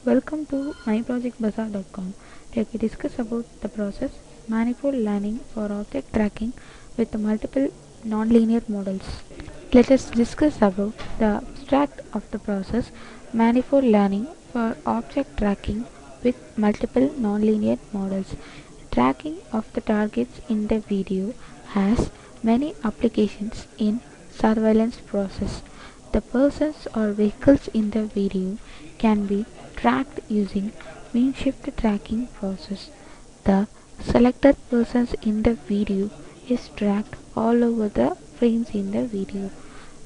Welcome to myprojectbazaar.com. Here we discuss about the process manifold learning for object tracking with multiple nonlinear models. Let us discuss about the abstract of the process manifold learning for object tracking with multiple nonlinear models. Tracking of the targets in the video has many applications in surveillance process. The persons or vehicles in the video can be tracked using mean shift tracking process. The selected persons in the video is tracked all over the frames in the video.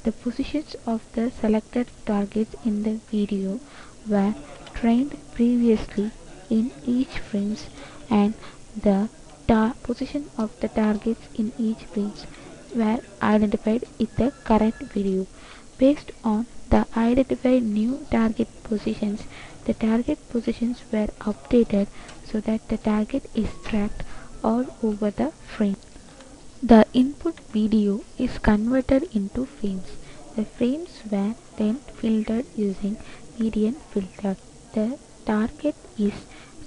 The positions of the selected targets in the video were trained previously in each frames, and the position of the targets in each frames were identified in the current video. Based on the identified new target positions, the target positions were updated so that the target is tracked all over the frame. The input video is converted into frames. The frames were then filtered using median filter. The target is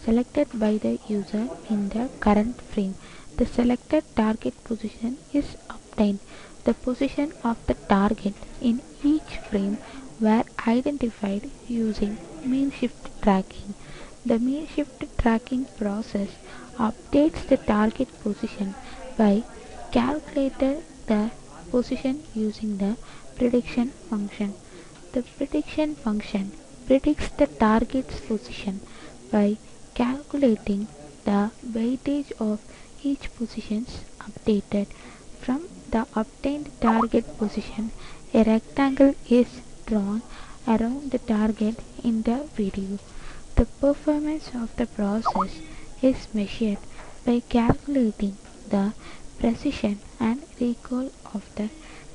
selected by the user in the current frame. The selected target position is obtained. The position of the target in each frame were identified using mean shift tracking. The mean shift tracking process updates the target position by calculating the position using the prediction function. The prediction function predicts the target's position by calculating the weightage of each position updated. From the obtained target position, a rectangle is drawn around the target in the video. The performance of the process is measured by calculating the precision and recall of the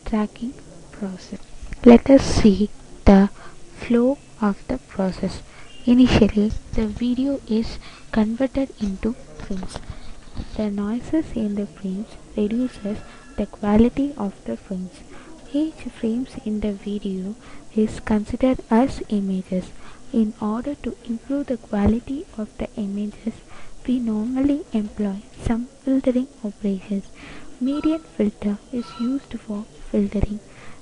tracking process. Let us see the flow of the process. Initially, the video is converted into frames. The noises in the frames reduces the quality of the frames. Each frame in the video is considered as images. In order to improve the quality of the images, we normally employ some filtering operations. Median filter is used for filtering.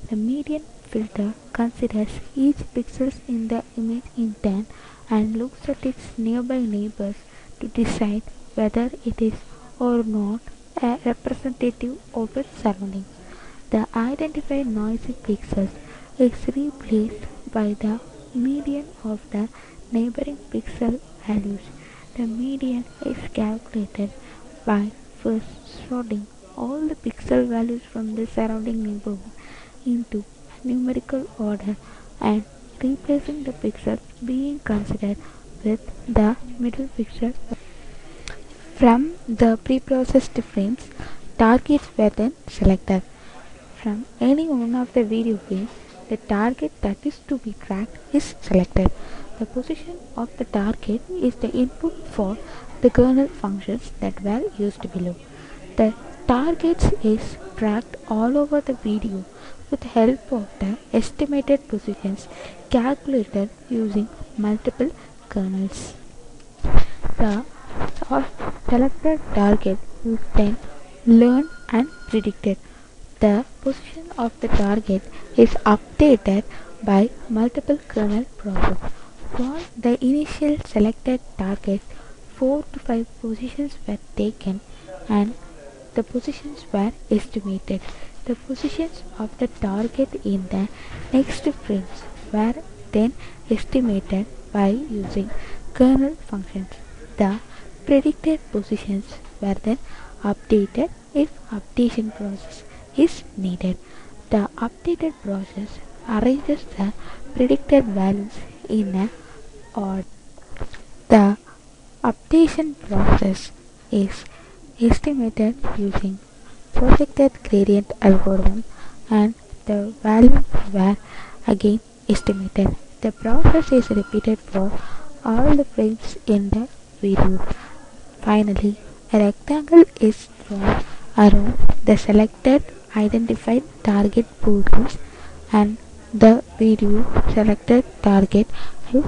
The median filter considers each pixel in the image in turn and looks at its nearby neighbors to decide whether it is or not a representative of its surroundings. The identified noisy pixels is replaced by the median of the neighboring pixel values. The median is calculated by first sorting all the pixel values from the surrounding neighborhood into numerical order and replacing the pixels being considered with the middle pixel. From the preprocessed frames, targets were then selected. From any one of the video frames, the target that is to be tracked is selected. The position of the target is the input for the kernel functions that were used below. The targets is tracked all over the video with the help of the estimated positions calculated using multiple kernels. The selected target is then learned and predicted. The position of the target is updated by multiple kernel process. For the initial selected target, 4 to 5 positions were taken and the positions were estimated. The positions of the target in the next frames were then estimated by using kernel functions. The predicted positions were then updated if updation process is needed. The updated process arranges the predicted values in an order. The updation process is estimated using projected gradient algorithm and the values were again estimated. The process is repeated for all the frames in the video. Finally, a rectangle is drawn around the selected identified target positions and the video selected target is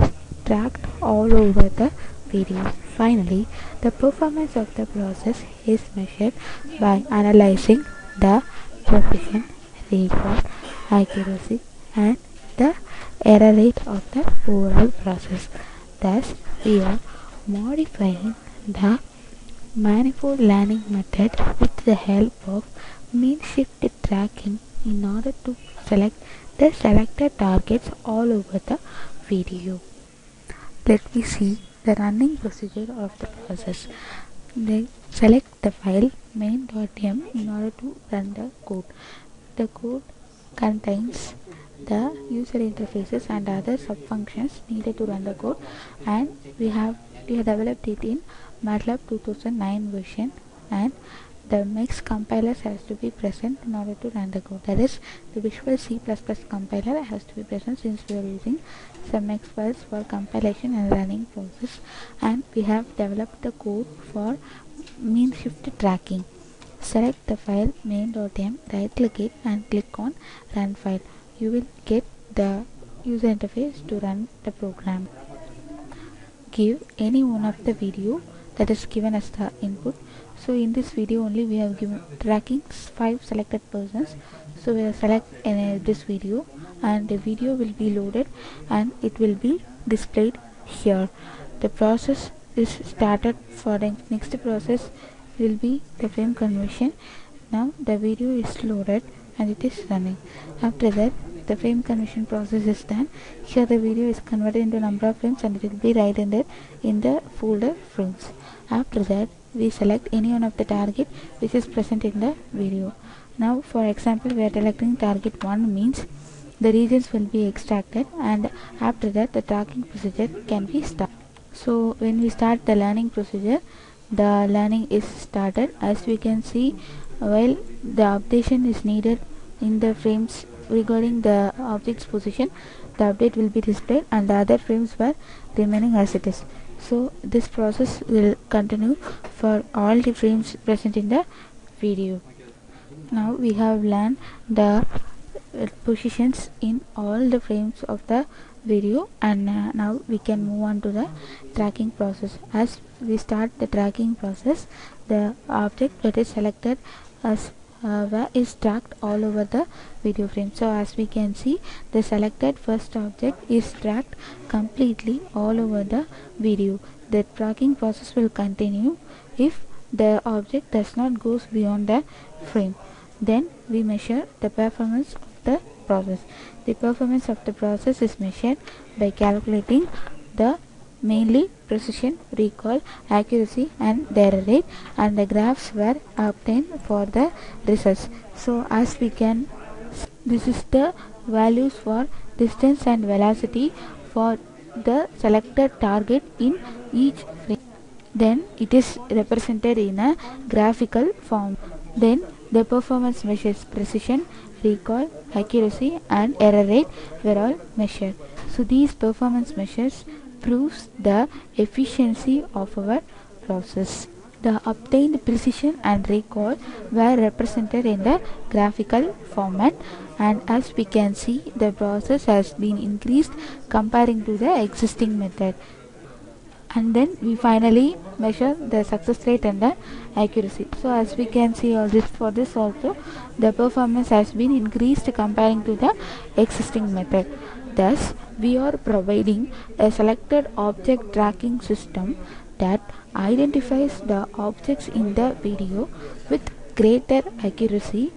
tracked all over the video. Finally, the performance of the process is measured by analyzing the precision, recall, accuracy, and the error rate of the overall process. Thus, we are modifying the manifold learning method with the help of mean shift tracking in order to select the selected targets all over the video. Let me see the running procedure of the process. They select the file main.m in order to run the code. The code contains the user interfaces and other subfunctions needed to run the code, and we have developed it in MATLAB 2009 version, and the mix compiler has to be present in order to run the code. That is, the Visual C++ compiler has to be present since we are using some X files for compilation and running process, and we have developed the code for mean shift tracking. Select the file main.m, right click it and click on run file. You will get the user interface to run the program. Give any one of the video that is given as the input. So in this video only we have given tracking 5 selected persons. So we will select this video, and the video will be loaded and it will be displayed here. The process is started. For the next process will be the frame conversion. Now the video is loaded and it is running. After that, the frame conversion process is done. Here the video is converted into number of frames and it will be right in the folder frames. After that, we select any one of the target which is present in the video. Now for example, we are selecting target 1 means the regions will be extracted, and after that the tracking procedure can be started. So when we start the learning procedure, the learning is started. As we can see, while the updation is needed in the frames regarding the object's position, the update will be displayed and the other frames were remaining as it is. So this process will continue for all the frames present in the video. Now we have learned the positions in all the frames of the video, and now we can move on to the tracking process. As we start the tracking process, the object that is selected as is tracked all over the video frame. So as we can see, the selected first object is tracked completely all over the video. The tracking process will continue if the object does not goes beyond the frame. Then we measure the performance of the process. The performance of the process is measured by calculating the mainly precision, recall, accuracy and the error rate, and the graphs were obtained for the results. So as we can, this is the values for distance and velocity for the selected target in each frame. Then it is represented in a graphical form. Then the performance measures precision, recall, accuracy and error rate were all measured. So these performance measures proves the efficiency of our process. The obtained precision and recall were represented in the graphical format, and as we can see, the process has been increased comparing to the existing method. And then we finally measure the success rate and the accuracy. So as we can see, for this also the performance has been increased comparing to the existing method. Thus we are providing a selected object tracking system that identifies the objects in the video with greater accuracy